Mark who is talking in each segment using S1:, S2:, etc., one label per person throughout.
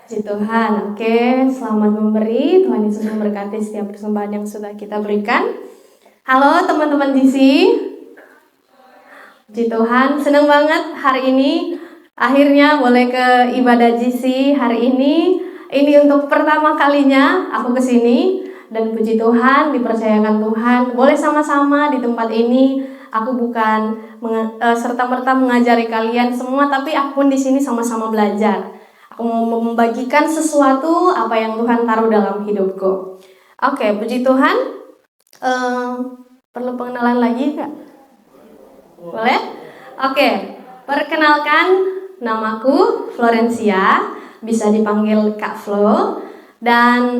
S1: Puji Tuhan, oke, selamat memberi. Tuhan Yesus memberkati setiap persembahan yang sudah kita berikan. Halo teman-teman GC, puji Tuhan, senang banget hari ini akhirnya boleh ke ibadah GC hari ini. Ini untuk pertama kalinya aku kesini dan puji Tuhan, dipercayakan Tuhan boleh sama-sama di tempat ini. Aku bukan serta-merta mengajari kalian semua, tapi aku pun di sini sama-sama belajar. Aku mau membagikan sesuatu apa yang Tuhan taruh dalam hidupku. Oke, puji Tuhan. Perlu pengenalan lagi nggak? Boleh? Oke, perkenalkan, namaku Florencia, bisa dipanggil Kak Flo. Dan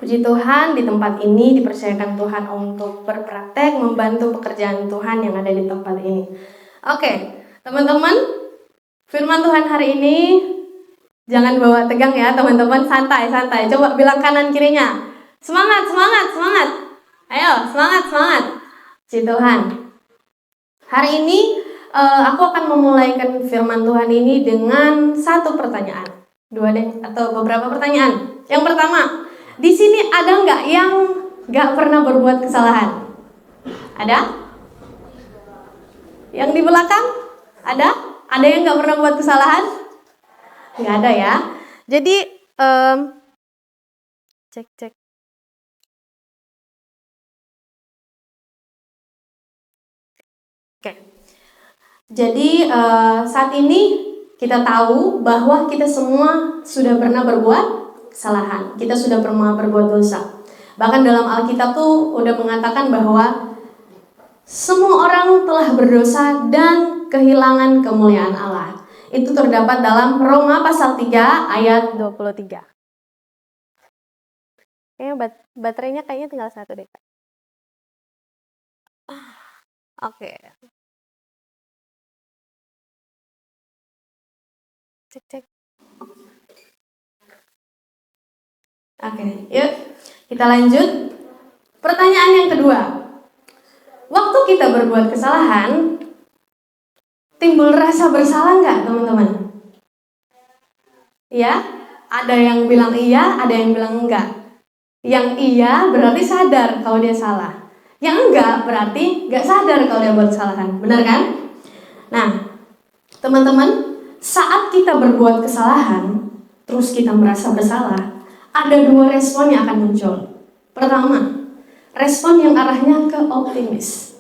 S1: puji Tuhan, di tempat ini dipercayakan Tuhan untuk berpraktek, membantu pekerjaan Tuhan yang ada di tempat ini. Oke, teman-teman, firman Tuhan hari ini, jangan bawa tegang ya teman-teman, santai-santai. Coba bilang kanan kirinya, semangat, semangat, semangat. Ayo, semangat, semangat. Puji Tuhan. Hari ini aku akan memulaikan firman Tuhan ini dengan satu pertanyaan. Dua deh, atau beberapa pertanyaan. Yang pertama, di sini ada nggak yang nggak pernah berbuat kesalahan? Ada? Yang di belakang? Ada? Ada yang nggak pernah buat kesalahan? Nggak ada ya. Jadi cek. Oke. Jadi saat ini kita tahu bahwa kita semua sudah pernah berbuat kesalahan. Kita sudah pernah berbuat dosa. Bahkan dalam Alkitab tuh udah mengatakan bahwa semua orang telah berdosa dan kehilangan kemuliaan Allah. Itu terdapat dalam Roma pasal 3 ayat 23. Kayaknya baterainya kayaknya tinggal satu deh, Kak. Oke. Cek. Oke, yuk kita lanjut. Pertanyaan yang kedua. Waktu kita berbuat kesalahan, timbul rasa bersalah nggak teman-teman? Ya, ada yang bilang iya, ada yang bilang enggak. Yang iya berarti sadar kalau dia salah. Yang enggak berarti nggak sadar kalau dia buat kesalahan. Benar kan? Nah, teman-teman, saat kita berbuat kesalahan, terus kita merasa bersalah, ada dua respon yang akan muncul. Pertama, respon yang arahnya ke optimis,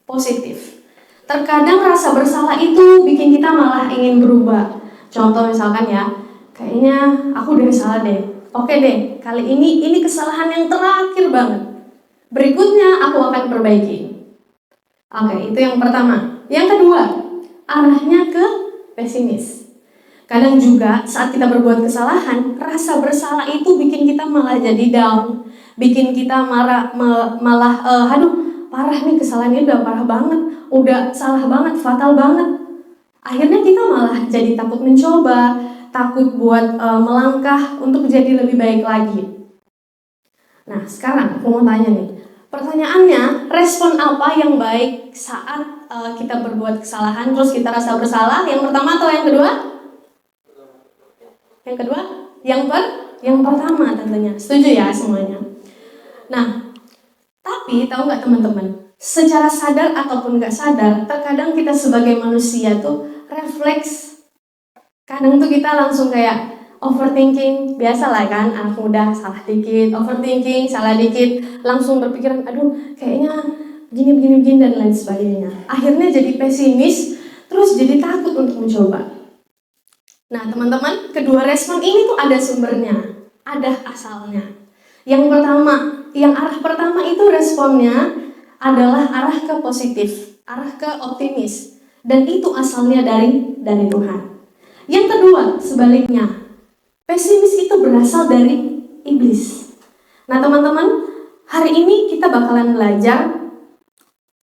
S1: positif. Terkadang rasa bersalah itu bikin kita malah ingin berubah. Contoh misalkan ya, kayaknya aku udah salah deh. Oke deh, kali ini kesalahan yang terakhir banget. Berikutnya aku akan perbaiki. Oke, itu yang pertama. Yang kedua, arahnya ke pesimis. Kadang juga saat kita berbuat kesalahan, rasa bersalah itu bikin kita malah jadi down. Bikin kita malah parah nih, kesalahan ini udah parah banget, udah salah banget, fatal banget. Akhirnya kita malah jadi takut mencoba, takut buat melangkah untuk jadi lebih baik lagi. Nah, sekarang aku mau tanya nih, pertanyaannya, respon apa yang baik saat kita berbuat kesalahan terus kita rasa bersalah? Yang pertama atau yang kedua? Yang kedua? Yang pertama tentunya. Setuju ya semuanya? Nah, tapi tahu nggak teman-teman, secara sadar ataupun nggak sadar, terkadang kita sebagai manusia tuh refleks. Kadang tuh kita langsung kayak overthinking, biasa lah kan, anak muda salah dikit, overthinking, salah dikit, langsung berpikiran, aduh kayaknya begini dan lain sebagainya. Akhirnya jadi pesimis, terus jadi takut untuk mencoba. Nah teman-teman, kedua respon ini tuh ada sumbernya, ada asalnya. Yang arah pertama itu responnya adalah arah ke positif, arah ke optimis, dan itu asalnya dari Tuhan. Yang kedua, sebaliknya, pesimis itu berasal dari iblis. Nah teman-teman, hari ini kita bakalan belajar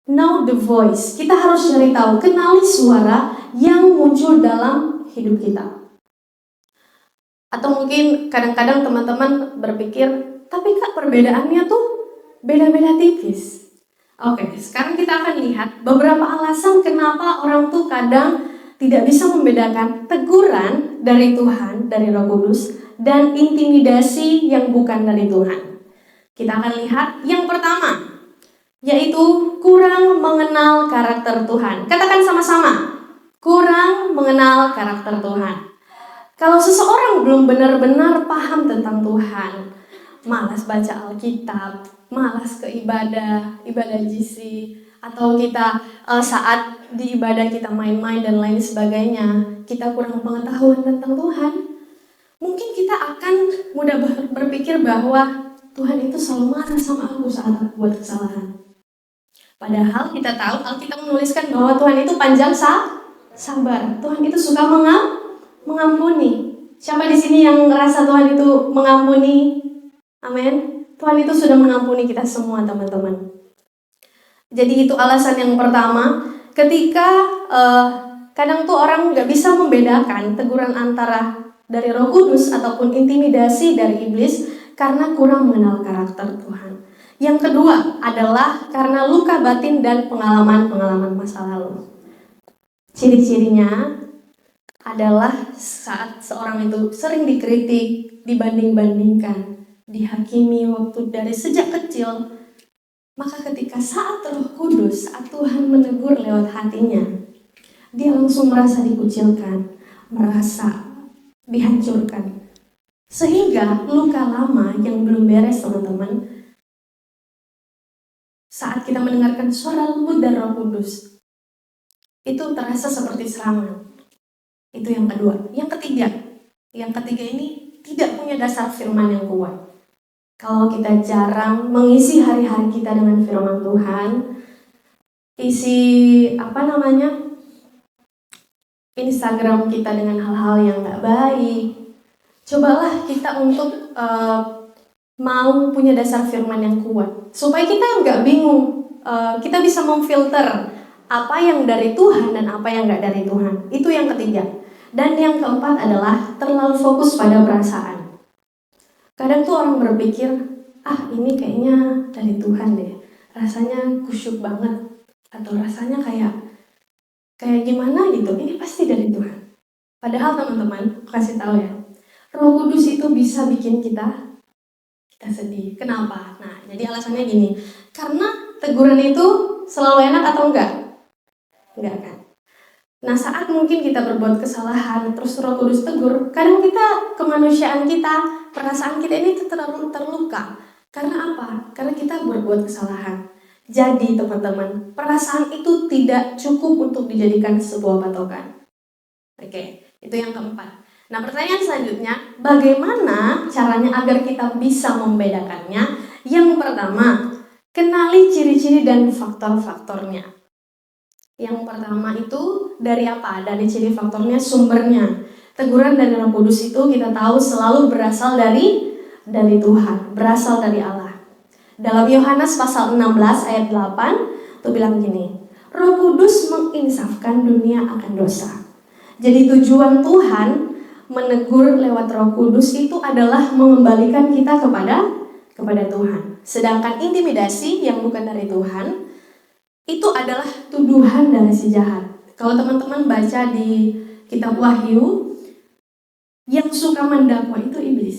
S1: know the voice. Kita harus cari tahu, kenali suara yang muncul dalam hidup kita. Atau mungkin kadang-kadang teman-teman berpikir, tapi Kak perbedaannya tuh beda-beda tipis. Oke, sekarang kita akan lihat beberapa alasan kenapa orang tuh kadang tidak bisa membedakan teguran dari Tuhan, dari Roh Kudus, dan intimidasi yang bukan dari Tuhan. Kita akan lihat yang pertama, yaitu kurang mengenal karakter Tuhan. Katakan sama-sama, kurang mengenal karakter Tuhan. Kalau seseorang belum benar-benar paham tentang Tuhan, malas baca Alkitab, malas ke ibadah GC, atau kita saat di ibadah kita main-main dan lain sebagainya, kita kurang pengetahuan tentang Tuhan, mungkin kita akan mudah berpikir bahwa Tuhan itu selalu marah sama aku saat aku buat kesalahan. Padahal kita tahu Alkitab menuliskan bahwa Tuhan itu panjang sabar. Tuhan itu suka mengampuni. Siapa di sini yang ngerasa Tuhan itu mengampuni? Amin. Tuhan itu sudah mengampuni kita semua, teman-teman. Jadi itu alasan yang pertama. Ketika kadang tuh orang nggak bisa membedakan teguran antara dari Roh Kudus ataupun intimidasi dari iblis karena kurang mengenal karakter Tuhan. Yang kedua adalah karena luka batin dan pengalaman-pengalaman masa lalu. Ciri-cirinya adalah saat seorang itu sering dikritik, dibanding-bandingkan, dihakimi waktu dari sejak kecil, maka ketika saat Roh Kudus, saat Tuhan menegur lewat hatinya, dia langsung merasa dikucilkan, merasa dihancurkan. Sehingga luka lama yang belum beres, teman-teman, saat kita mendengarkan suara lembut dari Roh Kudus, itu terasa seperti serangan. Itu yang kedua. Yang ketiga ini tidak punya dasar firman yang kuat. Kalau kita jarang mengisi hari-hari kita dengan firman Tuhan, isi Instagram kita dengan hal-hal yang gak baik, cobalah kita untuk mau punya dasar firman yang kuat, supaya kita nggak bingung, kita bisa memfilter apa yang dari Tuhan dan apa yang nggak dari Tuhan. Itu yang ketiga. Dan yang keempat adalah terlalu fokus pada perasaan. Kadang tuh orang berpikir, ini kayaknya dari Tuhan deh, rasanya kusyuk banget, atau rasanya kayak gimana gitu, ini pasti dari Tuhan. Padahal teman-teman, kasih tahu ya, Roh Kudus itu bisa bikin kita sedih. Kenapa? Nah, jadi alasannya gini. Karena teguran itu selalu enak atau enggak? Enggak kan? Nah, saat mungkin kita berbuat kesalahan, terus Roh Kudus tegur, kadang kita, kemanusiaan kita, perasaan kita ini terluka. Karena apa? Karena kita berbuat kesalahan. Jadi teman-teman, perasaan itu tidak cukup untuk dijadikan sebuah patokan. Oke, itu yang keempat. Nah, pertanyaan selanjutnya, bagaimana caranya agar kita bisa membedakannya? Yang pertama, kenali ciri-ciri dan faktor-faktornya. Yang pertama itu dari apa? Dari ciri faktornya, sumbernya. Teguran dari Roh Kudus itu kita tahu selalu berasal dari Tuhan, berasal dari Allah. Dalam Yohanes pasal 16 ayat 8 itu bilang gini, Roh Kudus menginsafkan dunia akan dosa. Jadi tujuan Tuhan menegur lewat Roh Kudus itu adalah mengembalikan kita kepada Tuhan. Sedangkan intimidasi yang bukan dari Tuhan itu adalah tuduhan dari si jahat. Kalau teman-teman baca di kitab Wahyu, yang suka mendakwa itu iblis,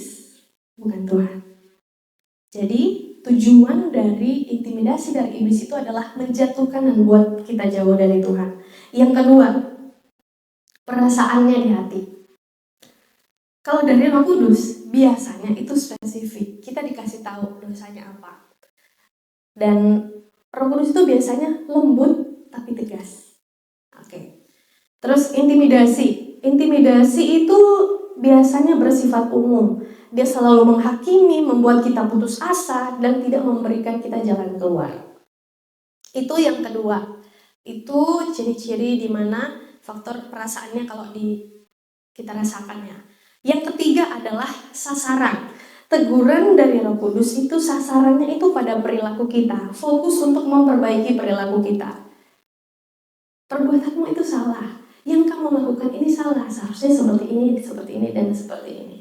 S1: bukan Tuhan. Jadi tujuan dari intimidasi dari iblis itu adalah menjatuhkan dan buat kita jauh dari Tuhan. Yang kedua, perasaannya di hati. Kalau dari Roh Kudus, biasanya itu spesifik. Kita dikasih tahu dosanya apa. Dan Roh Kudus itu biasanya lembut tapi tegas. Oke. Terus intimidasi. Intimidasi itu biasanya bersifat umum. Dia selalu menghakimi, membuat kita putus asa, dan tidak memberikan kita jalan keluar. Itu yang kedua. Itu ciri-ciri di mana faktor perasaannya kalau kita rasakannya. Yang ketiga adalah sasaran. Teguran dari Roh Kudus itu sasarannya itu pada perilaku kita. Fokus untuk memperbaiki perilaku kita. Perbuatanmu itu salah. Yang kamu lakukan ini salah. Seharusnya seperti ini, dan seperti ini.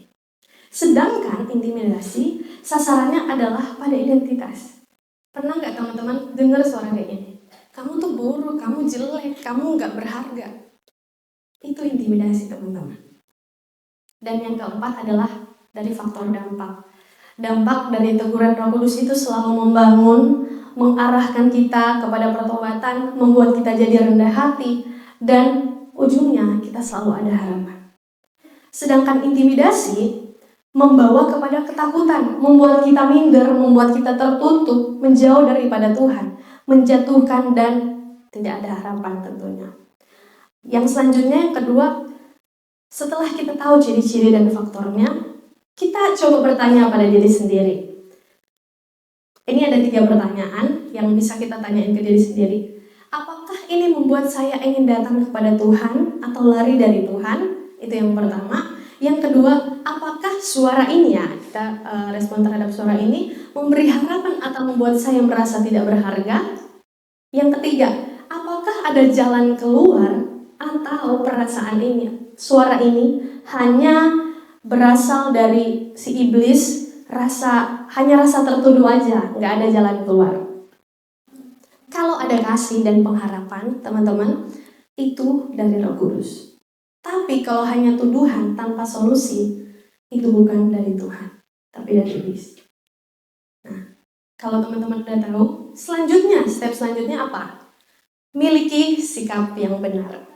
S1: Sedangkan intimidasi, sasarannya adalah pada identitas. Pernah nggak teman-teman dengar suara kayak gini? Kamu tuh buruk, kamu jelek, kamu nggak berharga. Itu intimidasi, teman-teman. Dan yang keempat adalah dari faktor dampak. Dampak dari teguran Roh Kudus itu selalu membangun, mengarahkan kita kepada pertobatan, membuat kita jadi rendah hati, dan ujungnya kita selalu ada harapan. Sedangkan intimidasi membawa kepada ketakutan, membuat kita minder, membuat kita tertutup, menjauh daripada Tuhan, menjatuhkan, dan tidak ada harapan tentunya. Yang selanjutnya, yang kedua, setelah kita tahu ciri-ciri dan faktornya, kita coba bertanya pada diri sendiri. Ini ada 3 pertanyaan yang bisa kita tanyain ke diri sendiri. Apakah ini membuat saya ingin datang kepada Tuhan atau lari dari Tuhan? Itu yang pertama. Yang kedua, apakah suara ini, ya, kita respon terhadap suara ini memberi harapan atau membuat saya merasa tidak berharga? Yang ketiga, apakah ada jalan keluar atau perasaan ini, suara ini hanya berasal dari si iblis, hanya rasa tertuduh aja, nggak ada jalan keluar. Kalau ada kasih dan pengharapan, teman-teman, itu dari Roh Kudus. Tapi kalau hanya tuduhan tanpa solusi, itu bukan dari Tuhan, tapi dari iblis. Nah, kalau teman-teman udah tahu, step selanjutnya apa? Miliki sikap yang benar.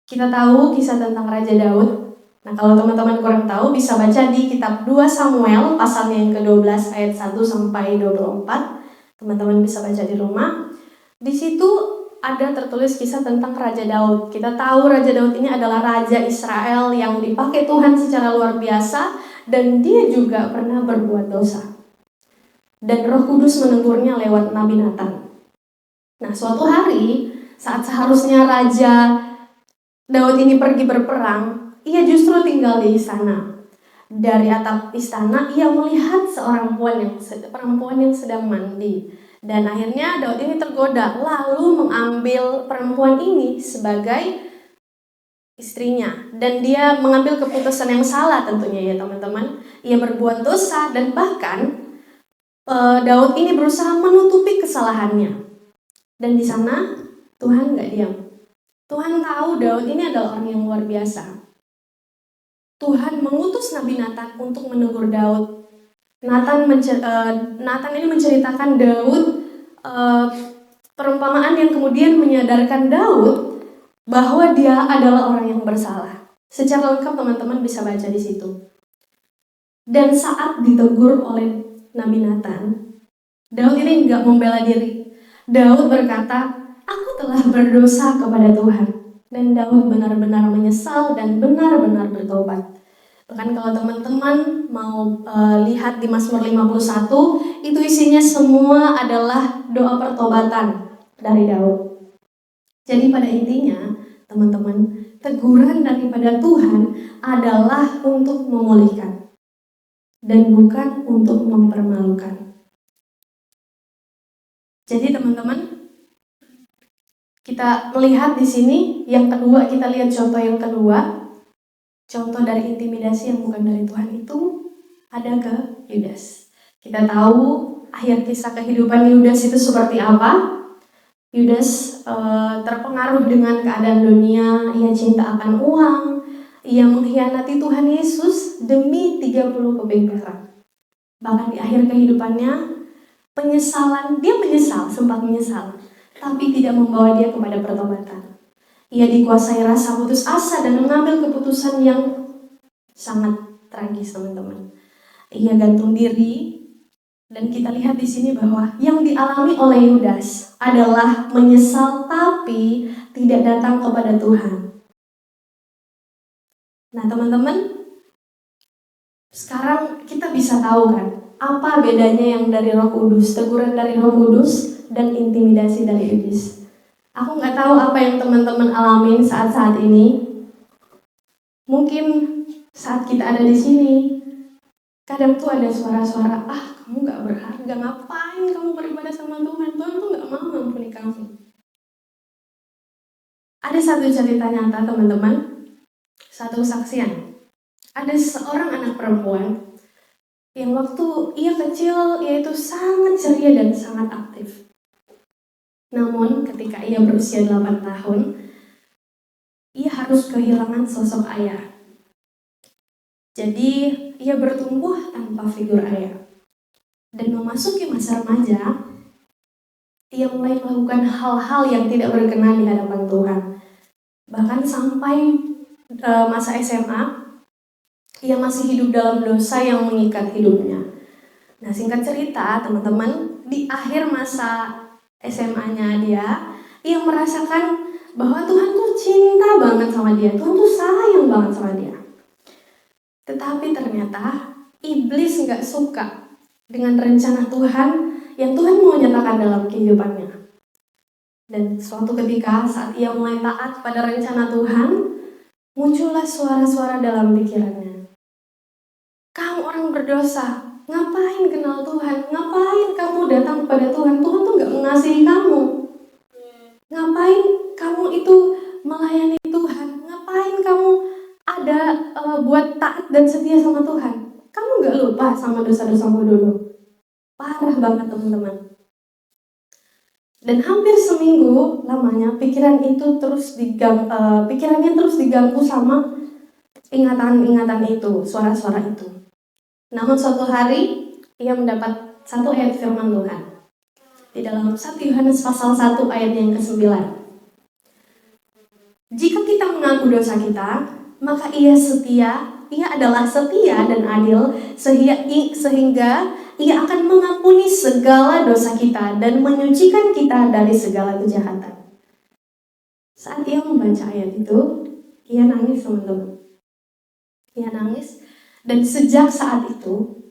S1: Kita tahu kisah tentang Raja Daud. Nah, kalau teman-teman kurang tahu, bisa baca di kitab 2 Samuel, pasalnya yang ke-12 ayat 1 sampai 24. Teman-teman bisa baca di rumah. Di situ ada tertulis kisah tentang Raja Daud. Kita tahu Raja Daud ini adalah Raja Israel yang dipakai Tuhan secara luar biasa, dan dia juga pernah berbuat dosa. Dan Roh Kudus menegurnya lewat Nabi Nathan. Nah, suatu hari saat seharusnya Raja Daud ini pergi berperang, ia justru tinggal di istana. Dari atap istana, ia melihat seorang perempuan yang sedang mandi. Dan akhirnya Daud ini tergoda, lalu mengambil perempuan ini sebagai istrinya. Dan dia mengambil keputusan yang salah tentunya, ya teman-teman. Ia berbuat dosa, dan bahkan Daud ini berusaha menutupi kesalahannya. Dan di sana Tuhan gak diam. Tuhan tahu Daud ini adalah orang yang luar biasa. Tuhan mengutus Nabi Nathan untuk menegur Daud. Nathan ini menceritakan Daud, perumpamaan yang kemudian menyadarkan Daud bahwa dia adalah orang yang bersalah. Secara lengkap teman-teman bisa baca di situ. Dan saat ditegur oleh Nabi Nathan, Daud ini enggak membela diri. Daud berkata, "Aku telah berdosa kepada Tuhan." Dan Daud benar-benar menyesal dan benar-benar bertobat. Bahkan kalau teman-teman mau lihat di Mazmur 51, itu isinya semua adalah doa pertobatan dari Daud. Jadi pada intinya, teman-teman, teguran daripada Tuhan adalah untuk memulihkan dan bukan untuk mempermalukan. Jadi teman-teman, kita melihat di sini yang kedua, kita lihat contoh yang kedua. Contoh dari intimidasi yang bukan dari Tuhan itu ada ke Yudas. Kita tahu akhir kisah kehidupan Yudas itu seperti apa. Yudas terpengaruh dengan keadaan dunia, ia cinta akan uang, ia mengkhianati Tuhan Yesus demi 30 keping perak. Bahkan di akhir kehidupannya, dia menyesal, sempat menyesal, tapi tidak membawa dia kepada pertobatan. Ia dikuasai rasa putus asa dan mengambil keputusan yang sangat tragis, teman-teman. Ia gantung diri, dan kita lihat di sini bahwa yang dialami oleh Yudas adalah menyesal tapi tidak datang kepada Tuhan. Nah, teman-teman, sekarang kita bisa tahu kan, apa bedanya yang dari Roh Kudus, teguran dari Roh Kudus, dan intimidasi dari iblis. Aku nggak tahu apa yang teman-teman alamin saat-saat ini. Mungkin saat kita ada di sini, kadang tuh ada suara-suara, kamu nggak berharga, ngapain kamu beribadah sama Tuhan? Tuhan tuh nggak mau mengampuni kamu. Ada satu cerita nyata, teman-teman, satu kesaksian. Ada seorang anak perempuan yang waktu ia kecil, ia itu sangat ceria dan sangat aktif. Namun ketika ia berusia 8 tahun, harus kehilangan sosok ayah. Jadi ia bertumbuh tanpa figur ayah. Dan memasuki masa remaja, ia mulai melakukan hal-hal yang tidak berkenan di hadapan Tuhan. Bahkan sampai masa SMA, ia masih hidup dalam dosa yang mengikat hidupnya. Nah, singkat cerita teman-teman, di akhir masa SMA-nya ia merasakan bahwa Tuhan tuh cinta banget sama dia, Tuhan tuh sayang banget sama dia. Tetapi ternyata iblis gak suka dengan rencana Tuhan yang Tuhan mau nyatakan dalam kehidupannya. Dan suatu ketika saat ia mulai taat pada rencana Tuhan, muncullah suara-suara dalam pikirannya. Kamu orang berdosa, ngapain kenal Tuhan? Ngapain kamu datang kepada Tuhan? Tuhan tuh gak mengasihi kamu. Ngapain kamu itu melayani Tuhan? Ngapain kamu ada buat taat dan setia sama Tuhan? Kamu gak lupa sama dosa-dosamu dulu? Parah banget teman-teman. Dan hampir seminggu lamanya pikirannya terus diganggu sama ingatan-ingatan itu, suara-suara itu. Namun suatu hari ia mendapat satu ayat firman Tuhan di dalam 1 Yohanes pasal 1 ayat yang ke-9. Jika kita mengaku dosa kita, maka ia adalah setia dan adil sehingga ia akan mengampuni segala dosa kita dan menyucikan kita dari segala kejahatan. Saat ia membaca ayat itu, ia nangis teman-teman. Ia nangis dan sejak saat itu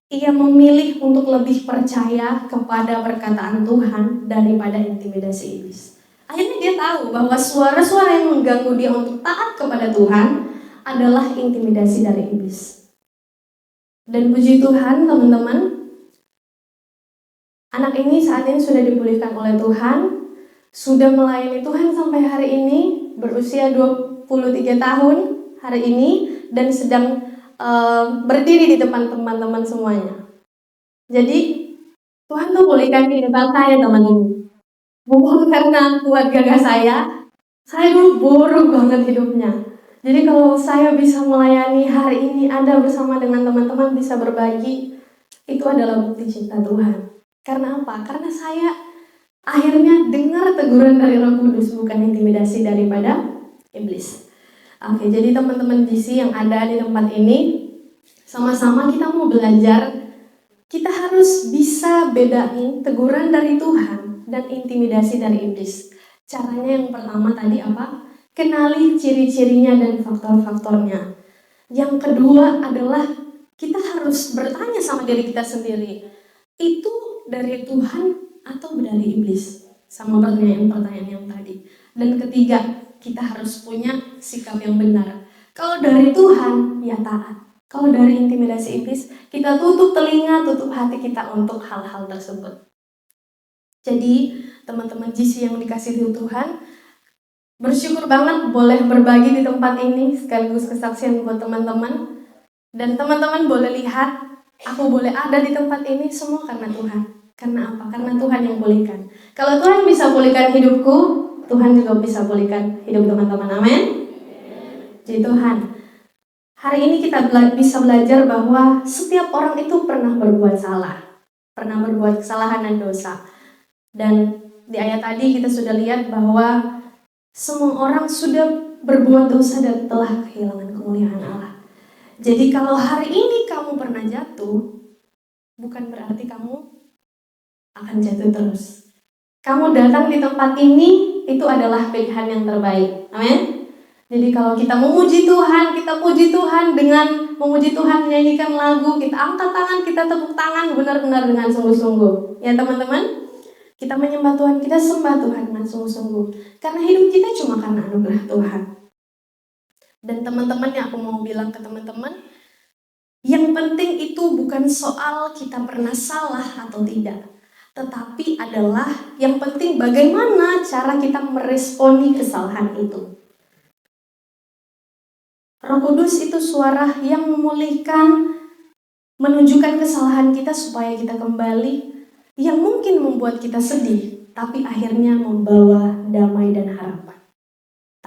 S1: ia memilih untuk lebih percaya kepada perkataan Tuhan daripada intimidasi iblis. Akhirnya dia tahu bahwa suara-suara yang mengganggu dia untuk taat kepada Tuhan adalah intimidasi dari iblis. Dan puji Tuhan teman-teman, anak ini saat ini sudah dipulihkan oleh Tuhan, sudah melayani Tuhan sampai hari ini, berusia 23 tahun hari ini, dan sedang berdiri di depan teman-teman semuanya. Jadi Tuhan tuh pulihkan kehidupan saya teman ini. Bukan karena kuat gagah saya dulu buruk banget hidupnya. Jadi kalau saya bisa melayani hari ini, ada bersama dengan teman-teman bisa berbagi, itu adalah bukti cinta Tuhan. Karena apa? Karena saya akhirnya dengar teguran dari Roh Kudus, bukan intimidasi daripada iblis. Oke, jadi teman-teman GC yang ada di tempat ini, sama-sama kita mau belajar, kita harus bisa bedain teguran dari Tuhan dan intimidasi dari iblis. Caranya yang pertama tadi apa? Kenali ciri-cirinya dan faktor-faktornya. Yang kedua adalah kita harus bertanya sama diri kita sendiri, itu dari Tuhan atau dari iblis? Sama pertanyaan-pertanyaan yang tadi. Dan ketiga, kita harus punya sikap yang benar. Kalau dari Tuhan, ya taat. Kalau dari intimidasi iblis, kita tutup telinga, tutup hati kita untuk hal-hal tersebut. Jadi, teman-teman GC yang dikasihi Tuhan, bersyukur banget boleh berbagi di tempat ini, sekaligus kesaksian buat teman-teman. Dan teman-teman boleh lihat, aku boleh ada di tempat ini semua karena Tuhan. Karena apa? Karena Tuhan yang pulihkan. Kalau Tuhan bisa pulihkan hidupku, Tuhan juga bisa pulihkan hidup teman-teman. Amin. Jadi Tuhan, hari ini kita bisa belajar bahwa setiap orang itu pernah berbuat salah, pernah berbuat kesalahan dan dosa. Dan di ayat tadi kita sudah lihat bahwa semua orang sudah berbuat dosa dan telah kehilangan kemuliaan Allah. Jadi kalau hari ini kamu pernah jatuh, bukan berarti kamu akan jatuh terus. Kamu datang di tempat ini, itu adalah pilihan yang terbaik. Amin. Jadi kalau kita memuji Tuhan, kita puji Tuhan dengan memuji Tuhan, menyanyikan lagu, kita angkat tangan, kita tepuk tangan benar-benar dengan sungguh-sungguh. Ya teman-teman, kita menyembah Tuhan, kita sembah Tuhan dengan sungguh-sungguh. Karena hidup kita cuma karena anugerah Tuhan. Dan teman-teman, yang aku mau bilang ke teman-teman, yang penting itu bukan soal kita pernah salah atau tidak, tetapi adalah yang penting bagaimana cara kita meresponi kesalahan itu. Roh Kudus itu suara yang memulihkan, menunjukkan kesalahan kita supaya kita kembali, yang mungkin membuat kita sedih, tapi akhirnya membawa damai dan harapan.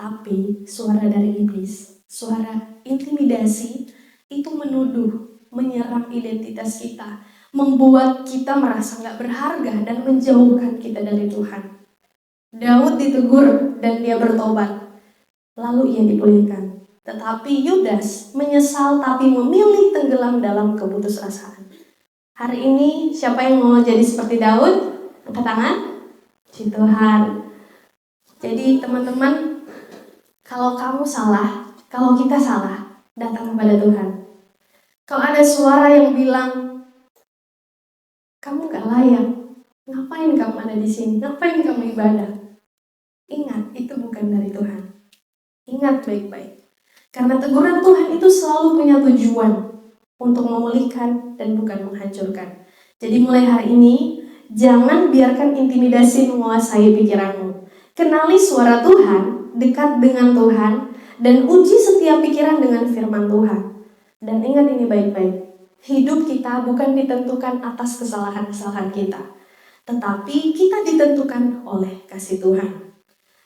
S1: Tapi suara dari iblis, suara intimidasi itu menuduh, menyerang identitas kita, membuat kita merasa gak berharga dan menjauhkan kita dari Tuhan. Daud ditegur dan dia bertobat, lalu ia dipulihkan. Tetapi Yudas menyesal tapi memilih tenggelam dalam keputusasaan. Hari ini siapa yang mau jadi seperti Daud? Angkat tangan. Puji Tuhan. Jadi teman-teman, kalau kamu salah, kalau kita salah, datang kepada Tuhan. Kalau ada suara yang bilang, kamu gak layak, ngapain kamu ada di sini, ngapain kamu ibadah? Ingat, itu bukan dari Tuhan. Ingat baik-baik. Karena teguran Tuhan itu selalu punya tujuan untuk memulihkan dan bukan menghancurkan. Jadi mulai hari ini, jangan biarkan intimidasi menguasai pikiranmu. Kenali suara Tuhan, dekat dengan Tuhan, dan uji setiap pikiran dengan firman Tuhan. Dan ingat ini baik-baik, hidup kita bukan ditentukan atas kesalahan-kesalahan kita, tetapi kita ditentukan oleh kasih Tuhan.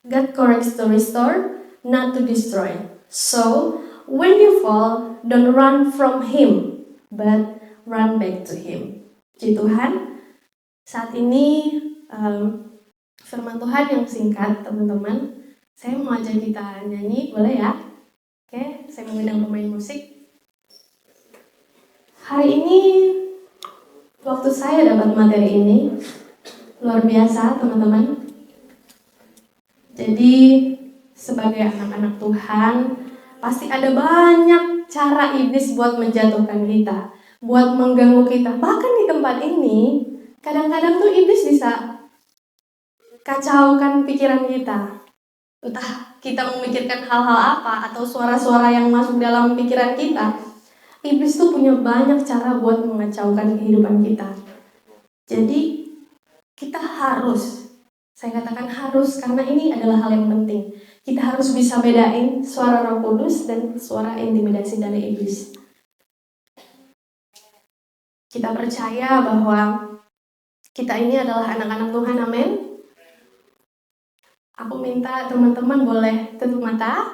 S1: God corrects to restore, not to destroy. So, when you fall, don't run from Him, but run back to Him. Puji Tuhan, saat ini firman Tuhan yang singkat, teman-teman. Saya mau ajak kita nyanyi, boleh ya? Oke, saya mengundang pemain musik. Hari ini, waktu saya dapat materi ini, luar biasa teman-teman. Jadi, sebagai anak-anak Tuhan, pasti ada banyak cara iblis buat menjatuhkan kita, buat mengganggu kita. Bahkan di tempat ini, kadang-kadang tuh iblis bisa kacaukan pikiran kita. Entah kita memikirkan hal-hal apa atau suara-suara yang masuk dalam pikiran kita. Iblis tuh punya banyak cara buat mengacaukan kehidupan kita. Jadi kita harus, saya katakan harus, karena ini adalah hal yang penting. Kita harus bisa bedain suara Roh Kudus dan suara intimidasi dari iblis. Kita percaya bahwa kita ini adalah anak-anak Tuhan, amin. Aku minta teman-teman boleh tutup mata.